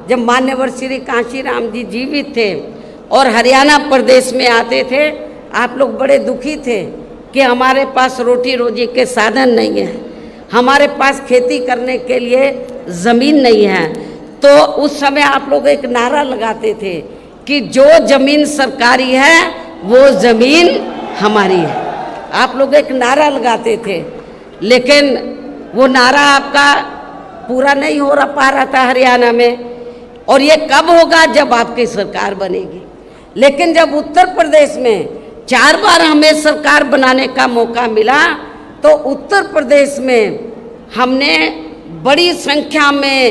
जब मान्यवर श्री कांशीराम जी जीवित थे और हरियाणा प्रदेश में आते थे, आप लोग बड़े दुखी थे कि हमारे पास रोटी रोजी के साधन नहीं है, हमारे पास खेती करने के लिए ज़मीन नहीं है। तो उस समय आप लोग एक नारा लगाते थे कि जो ज़मीन सरकारी है वो ज़मीन हमारी है। आप लोग एक नारा लगाते थे, लेकिन वो नारा आपका पूरा नहीं हो पा रहा था हरियाणा में। और ये कब होगा? जब आपकी सरकार बनेगी। लेकिन जब उत्तर प्रदेश में 4 बार हमें सरकार बनाने का मौका मिला, तो उत्तर प्रदेश में हमने बड़ी संख्या में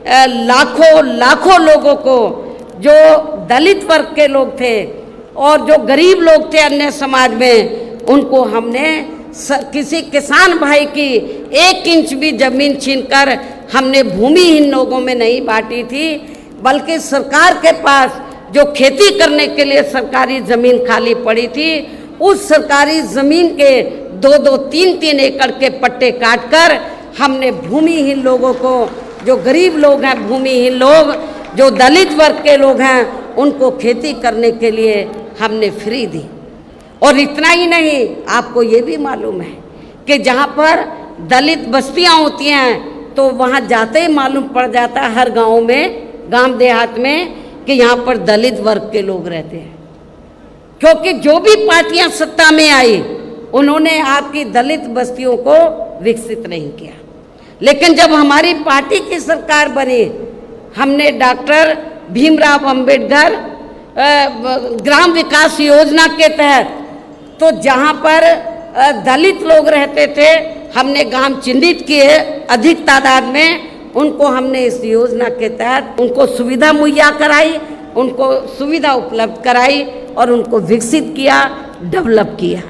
लाखों लोगों को, जो दलित वर्ग के लोग थे और जो गरीब लोग थे अन्य समाज में, उनको हमने किसी किसान भाई की 1 इंच भी जमीन छीनकर हमने भूमिहीन लोगों में नहीं बांटी थी, बल्कि सरकार के पास जो खेती करने के लिए सरकारी ज़मीन खाली पड़ी थी, उस सरकारी ज़मीन के 2-2, 3-3 एकड़ के पट्टे काटकर हमने भूमिहीन लोगों को, जो गरीब लोग हैं, भूमिहीन लोग, जो दलित वर्ग के लोग हैं, उनको खेती करने के लिए हमने फ्री दी। और इतना ही नहीं, आपको ये भी मालूम है कि जहाँ पर दलित बस्तियाँ होती हैं तो वहाँ जाते ही मालूम पड़ जाता है हर गाँव में, गांव देहात में, कि यहाँ पर दलित वर्ग के लोग रहते हैं। क्योंकि जो भी पार्टियां सत्ता में आई, उन्होंने आपकी दलित बस्तियों को विकसित नहीं किया। लेकिन जब हमारी पार्टी की सरकार बनी, हमने डॉक्टर भीमराव अंबेडकर ग्राम विकास योजना के तहत, तो जहाँ पर दलित लोग रहते थे, हमने गांव चिन्हित किए अधिक तादाद में, उनको हमने इस योजना के तहत उनको सुविधा मुहैया कराई, उनको सुविधा उपलब्ध कराई और उनको विकसित किया, डेवलप किया।